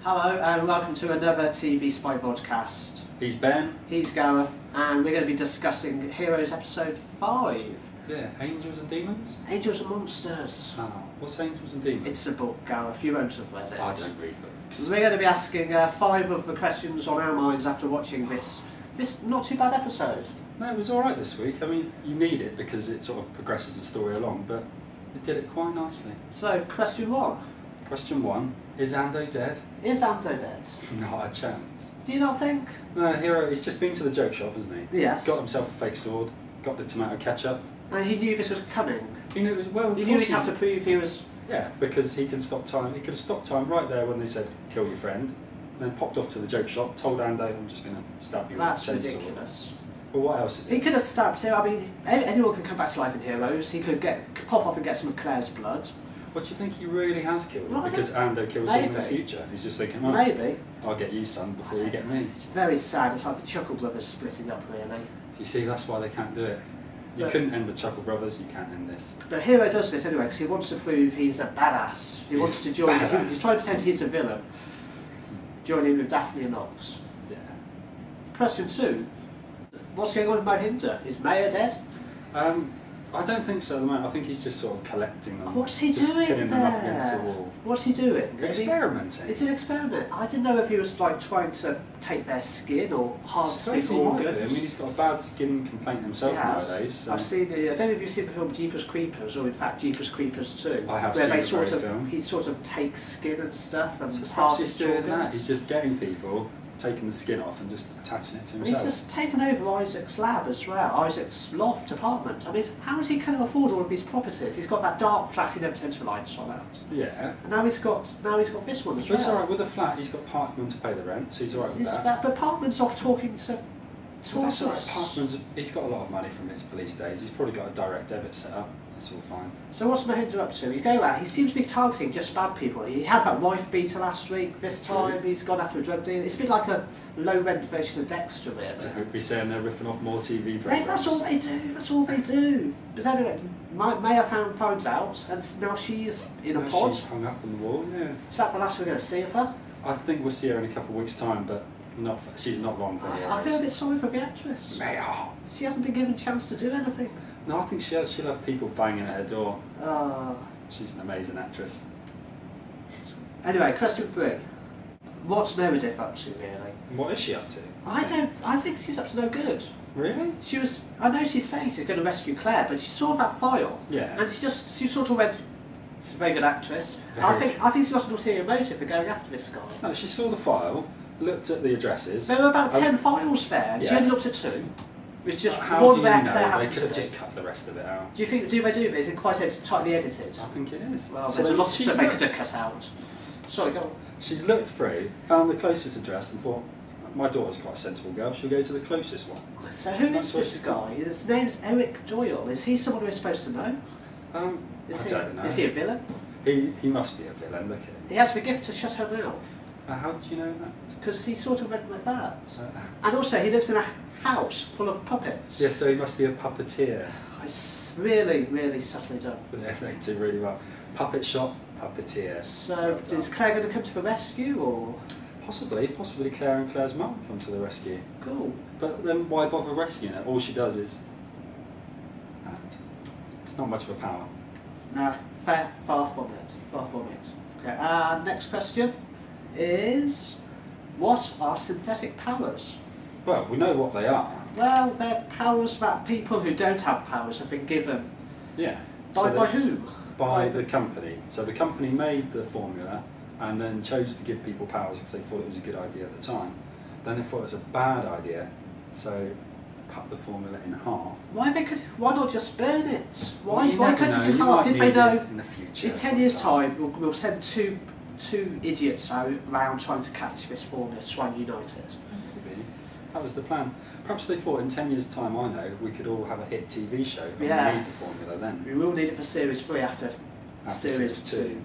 Hello and welcome to another TV Spy podcast. He's Ben. He's Gareth, and we're going to be discussing Heroes episode 5. Yeah, Angels and Demons? Angels and Monsters. Oh, what's Angels and Demons? It's a book, Gareth. You won't have read it. I don't read books. We're going to be asking 5 of the questions on our minds after watching this not too bad episode. No, it was alright this week. I mean, you need it because it sort of progresses the story along, but it did it quite nicely. So, question 1. Question 1. Is Ando dead? Is Ando dead? Not a chance. Do you not think? No, Hero, he's just been to the joke shop, hasn't he? Yes. Got himself a fake sword, got the tomato ketchup. And he knew this was coming. He knew it was, well, He knew he'd have to prove he was... Yeah, because he can stop time. He could have stopped time right there when they said, kill your friend, and then popped off to the joke shop, told Ando, I'm just going to stab you with a That's chainsaw. ridiculous. Well, what else is it? He could have stabbed him. I mean, anyone can come back to life in Heroes. He could pop off and get some of Claire's blood. What do you think he really has killed him? Well, Because Ando kills him in the maybe. future. He's just thinking, oh, Maybe. I'll get you, son, before you get me. It's very sad. It's like the Chuckle Brothers splitting up, really. You see, that's why they can't do it. You But- couldn't end the Chuckle Brothers, you can't end this. But Hero does this anyway because he wants to prove he's a badass. He wants to join. He's trying to pretend he's a villain. Join in with Daphne and Ox. Yeah. Question 2. What's going on with Mohinder? Is Maya dead? I don't think so at the moment. I think he's just sort of collecting them. What's he just doing pinning them up against the wall. What's he doing? Experimenting. It's an experiment. I didn't know if he was like trying to take their skin or harvesting Suppose he might be. I organs. mean, he's got a bad skin complaint himself nowadays. So. I've seen I don't know if you've seen the film Jeepers Creepers, or in fact Jeepers Creepers 2. I have where seen they the sort very of film. he sort of takes skin and stuff and So perhaps he's harvests doing organs. that. He's just getting people, taking the skin off and just attaching it to And himself. he's just taken over Isaac's lab as well, Isaac's loft apartment. I mean, how is he going to afford all of these properties? He's got that dark flat he never turns the lights on out. Yeah. And now he's got this one as But well. he's alright with the flat, he's got Parkman to pay the rent, so he's alright with that. But Parkman's off talking to Well, that's alright, us. Parkman's, he's got a lot of money from his police days, he's probably got a direct debit set up, that's all fine. So what's Mohinder up to? He's going out. He seems to be targeting just bad people. He had that wife beater last week. This time he's gone after a drug dealer. It's a bit like a low-rent version of Dexter, really. So he'd be saying they're ripping off more TV Hey, programmes. that's all they do. That's all they do. But anyway, Maya finds out, and now she's in a Now pod. she's hung up on the wall, yeah. Is that the last we're going to see of her? I think we'll see her in a couple of weeks' time, but she's not long for I feel a bit sorry for the actress. Maya! She hasn't been given a chance to do anything. No, I think she'll have people banging at her door. Uh, She's an amazing actress. anyway, question 3. What's Meredith up to, really? What is she up to? I think she's up to no good. Really? I know she's saying she's going to rescue Claire, but she saw that file. Yeah. And she sort of went, she's a very good actress. I think she's got an ulterior motive for going after this guy. No, she saw the file, looked at the addresses. There were about 10 files there, and she Yeah. only looked at 2. It's just How one do you where know? Claire They happened could to have be. just cut the rest of it out. Do they do it? Is it quite tightly edited? I think it is. Well, So there's a lot of she's stuff they looked- could have cut out. Sorry, go on. She's looked through, found the closest address and thought, my daughter's quite a sensible girl, she'll go to the closest one. So who That's is what this she guy? His name's Eric Doyle. Is he someone we're supposed to know? I don't know. Is he a villain? He must be a villain, look at him. He has the gift to shut her mouth. How do you know that? Because he sort of went like that. And also, he lives in a house full of puppets. Yeah, so he must be a puppeteer. It's really, really subtly done. Yeah, they do really well. Puppet shop, puppeteer. So, Well done. is Claire going to come to the rescue, or...? Possibly Claire and Claire's mum come to the rescue. Cool. But then why bother rescuing her? All she does is act. It's not much of a power. No, far from it. Far from it. Okay, next question is... What are synthetic powers? Well, we know what they are. Well, they're powers that people who don't have powers have been given. Yeah. By who? By the company. So the company made the formula and then chose to give people powers because they thought it was a good idea at the time. Then they thought it was a bad idea, so cut the formula in half. Why not just burn it? Why You cut never it know, in you half? might Did they need know it in the future? in 10 years' time we'll send two idiots out around trying to catch this formula to try and unite it? Maybe. That was the plan. Perhaps they thought in 10 years' time, I know, we could all have a hit TV show and we need the formula then. We will need it for Series 3 after Series 2.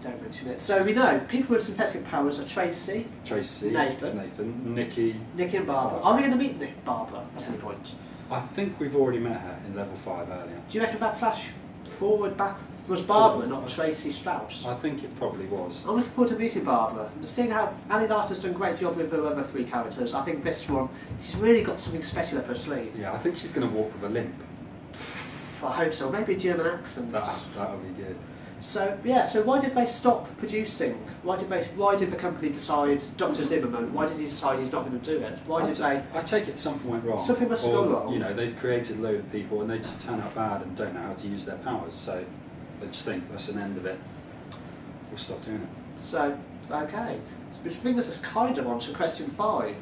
Don't mention it. So we know people with synthetic powers are Tracy, Nathan, Nikki and Barbara. Are we going to meet Barbara at any point? I think we've already met her in level 5 earlier. Do you reckon that forward, back. Was Barbara not Tracy Strauss? I think it probably was. I'm looking forward to meeting Barbara. And seeing how Annie Larter's done a great job with her other 3 characters, I think this one, she's really got something special up her sleeve. Yeah, I think she's going to walk with a limp. I hope so. Maybe a German accent. That'll be good. So yeah, so why did they stop producing? Why did the company decide, Dr. Zimmerman, why did he decide he's not going to do it? I take it something went wrong. Something must have gone wrong. You know, they've created a load of people and they just turn out bad and don't know how to use their powers, so they just think that's an end of it. We'll stop doing it. So, okay. Which brings us kind of on to question 5.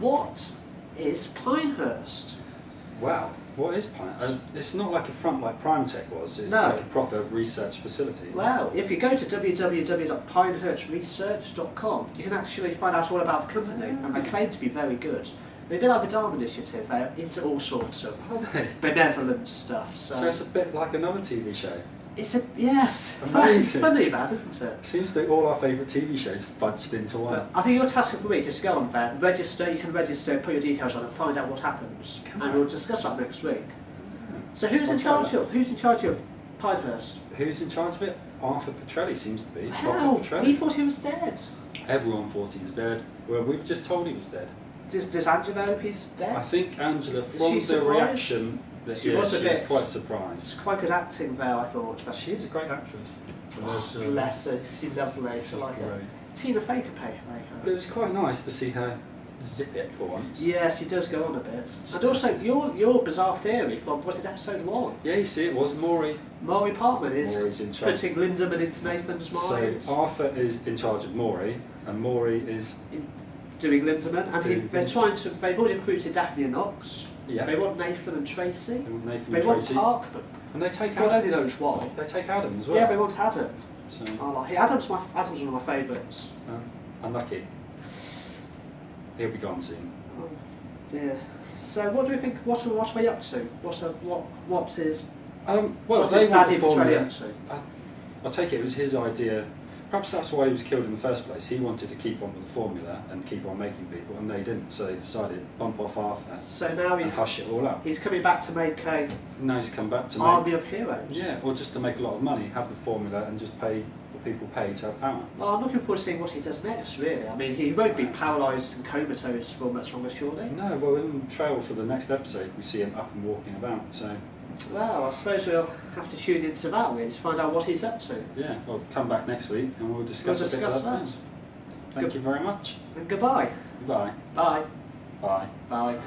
What is Pinehurst? Wow, what is Pinehurst? It's not like a front like Primetech was, it's like a proper research facility. Well, if you go to www.pinehurstresearch.com, you can actually find out all about the company, and they claim to be very good. They did have a Dharma initiative, they're into all sorts of benevolent stuff. So it's a bit like another TV show. It's yes, amazing. It's funny that, isn't it? Seems that all our favourite TV shows are fudged into one. But I think your task of the week is to go on there, register, you can register, put your details on and find out what happens. And we'll discuss that next week. So who's in charge of Pinehurst? Who's in charge of it? Papa Petrelli seems to be. Wow, we thought he was dead. Everyone thought he was dead. Well, we were just told he was dead. Does Angela know he's dead? I think Angela, from the reaction, she was quite surprised. It's quite good acting there, I thought. She is a great actress. Bless her, she's lovely. I like her. Tina Fey could play her. But it was quite nice to see her zip it for once. Yes, she does go on a bit. And also, your bizarre theory from, was it episode 1? Yeah, you see, it was Maury. Maury Parkman is putting Lindemann into Nathan's mind. So Arthur is in charge of Maury, and Maury is doing Lindemann, and they've already recruited Daphne and Knox. Yeah. They want Nathan and Tracy. They want Parkman. And they take God only knows why. They take Adam as well. Yeah, they want Adam. So. I like Adam's one of my favourites. Unlucky. He'll be gone soon. Oh, yeah. So what do we think? What are they up to? What is Daddy Petrelli up to? I take it was his idea. Perhaps that's why he was killed in the first place. He wanted to keep on with the formula and keep on making people, and they didn't. So they decided bump off Arthur. So now and hush it all up. He's coming back to make a. Now he's come back to army of heroes. Yeah, or just to make a lot of money, have the formula, and just pay what people pay to have power. Well, I'm looking forward to seeing what he does next. Really, I mean, he won't be paralysed and comatose for much longer, surely. No. Well, in the trail for the next episode, we see him up and walking about. So. Well, I suppose we'll have to tune into that really to find out what he's up to. Yeah, well, come back next week and we'll discuss a bit of that. Thank you very much. And goodbye. Goodbye. Bye. Bye. Bye.